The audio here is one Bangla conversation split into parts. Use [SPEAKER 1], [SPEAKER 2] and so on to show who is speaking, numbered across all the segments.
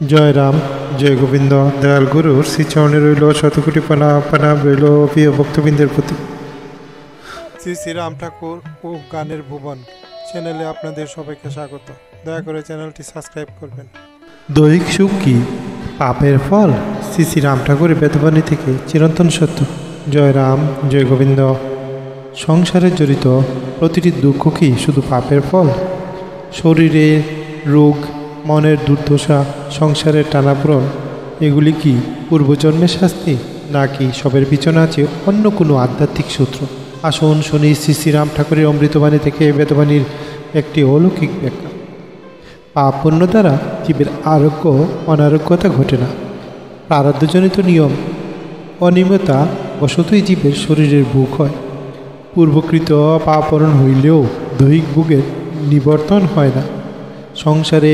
[SPEAKER 1] জয় রাম, জয় গোবিন্দ। দয়াল গুরুর শ্রীচরণে রইল শতকোটি প্রণাম রইল প্রিয় ভক্তবৃন্দের প্রতি। শ্রী শ্রী রাম ঠাকুর ও গানের ভুবন চ্যানেলে আপনাদের সবাইকে স্বাগত। দয়া করে চ্যানেলটি সাবস্ক্রাইব করবেন। দৈহিক সুখ কি পাপের ফল? শ্রী শ্রী রাম ঠাকুরের বেদবাণী থেকে চিরন্তন সত্য। জয় রাম, জয় গোবিন্দ। সংসারে জড়িত প্রতিটি দুঃখ কি শুধু পাপের ফল? শরীরের রোগ, মনের দুর্দশা, সংসারের টানাপোড়েন, এগুলি কি পূর্বজন্মের শাস্তি, নাকি সবের পিছনে আছে অন্য কোনো আধ্যাত্মিক সূত্র? আসুন শুনি শ্রী শ্রী রাম ঠাকুরের অমৃতবাণী থেকে বেদবাণীর একটি অলৌকিক ব্যাখ্যা। পাপ পুণ্য দ্বারা জীবের আরোগ্য অনারোগ্যতা ঘটে না। প্রারব্ধজনিত নিয়ম অনিয়মতা বশতই জীবের শরীরের ভোগ হয়। পূর্বকৃত পাপরণ হইলেও দৈহিক ভোগের নিবর্তন হয় না। সংসার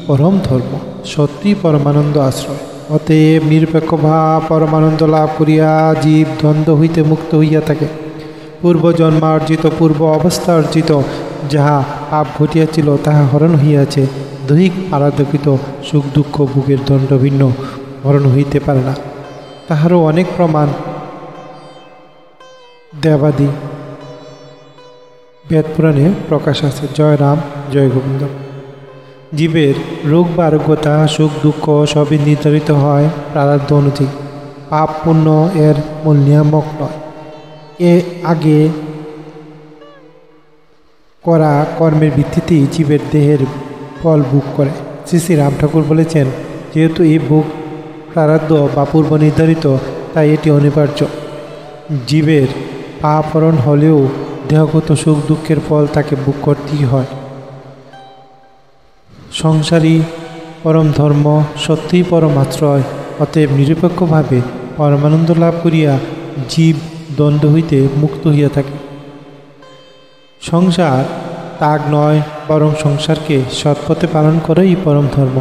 [SPEAKER 1] পরম ধর্ম, সত্যি পরমানন্দ আশ্রয়। অতএব নিরপেক্ষ ভাব পরমানন্দ লাভ করিয়া জীব দ্বন্দ্ব হইতে মুক্ত হইয়া থাকে। পূর্বজন্মার্জিত, পূর্ব অবস্থা অর্জিত যাহা পাপ ঘটিয়াছিল তাহা হরণ হইয়াছে। দৈহিক পারাদকৃত সুখ দুঃখ ভোগের দণ্ড ভিন্ন হরণ হইতে পারে না। তাহারও অনেক প্রমাণ দেবাদি বেদ পুরাণে প্রকাশ আছে। জয় রাম, জয় গোবিন্দ। জীবের রোগ বা আরোগ্যতা, সুখ দুঃখ সবই নির্ধারিত হয় প্রারব্ধ অনুযায়ী। পাপ পুণ্য এর মূল নিয়ামক নয়। আগে করা কর্মের ভিত্তিতেই জীবের দেহের ফল ভোগ করে। শ্রী শ্রী রাম ঠাকুর বলেছেন, যেহেতু এই ভোগ প্রারব্ধ বা পূর্ব নির্ধারিত, তাই এটি অনিবার্য। জীবের পাপ হরণ হলেও দেহগত সুখ দুঃখের ফল তাকে ভোগ করতেই হয়। সংসারী পরম ধর্ম, সত্যিই পরম আশ্রয়। অতএব নিরপেক্ষভাবে পরমানন্দ লাভ করিয়া জীব দ্বন্দ্ব হইতে মুক্ত হইয়া থাকে। সংসার ত্যাগ নয়, বরং সংসারকে সৎপথে পালন করাই পরম ধর্ম।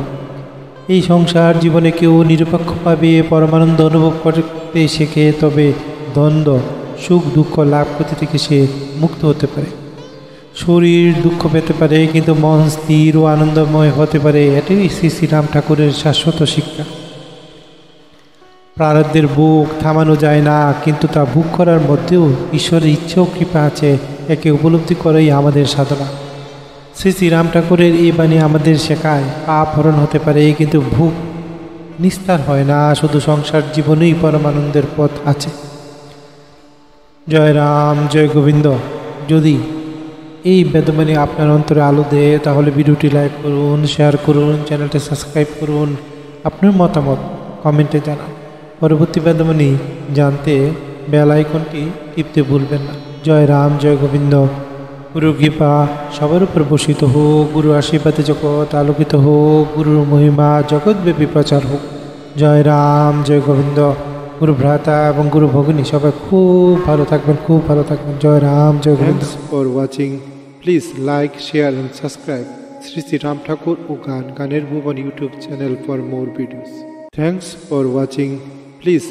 [SPEAKER 1] এই সংসার জীবনে কেউ নিরপেক্ষভাবে পরমানন্দ অনুভব করতে শেখে, তবে দ্বন্দ্ব, সুখ দুঃখ লাভ করতে থেকে সে মুক্ত হতে পারে। শরীর দুঃখ পেতে পারে, কিন্তু মন স্থির ও আনন্দময় হতে পারে। এটাই শ্রী শ্রী রাম ঠাকুরের শাশ্বত শিক্ষা। প্রারব্ধের ভোগ থামানো যায় না, কিন্তু তা ভোগ করার মধ্যেও ঈশ্বরের ইচ্ছা ও কৃপা আছে। একে উপলব্ধি করাই আমাদের সাধনা। শ্রী শ্রী রাম ঠাকুরের এই বাণী আমাদের শেখায়, পাপ হরণ হতে পারে, কিন্তু ভোগ নিস্তার হয় না। শুধু সংসার জীবনেই পরমানন্দের পথ আছে। জয় রাম, জয় গোবিন্দ। যদি এই বেদবাণী আপনার অন্তরে আলো দেয়, তাহলে ভিডিওটি লাইক করুন, শেয়ার করুন, চ্যানেলটি সাবস্ক্রাইব করুন। আপনার মতামত কমেন্টে জানান। পরবর্তী বেদবাণী জানতে বেল আইকনটি টিপতে ভুলবেন না। জয় রাম, জয় গোবিন্দ। গুরু কৃপা সবার উপর বর্ষিত হোক, গুরু আশীর্বাদে জগৎ আলোকিত হোক, গুরুর মহিমা জগৎব্যাপী প্রচার হোক। জয় রাম, জয় গোবিন্দ। গুরু ভ্রাতা এবং গুরু ভগিনী সবাই খুব ভালো থাকবেন, খুব ভালো থাকবেন। জয় রাম, জয় Gobinda. For watching, please like, share and subscribe Shri Shri Ram Thakur ও গানের ভুবন YouTube channel for more videos. Thanks for watching, please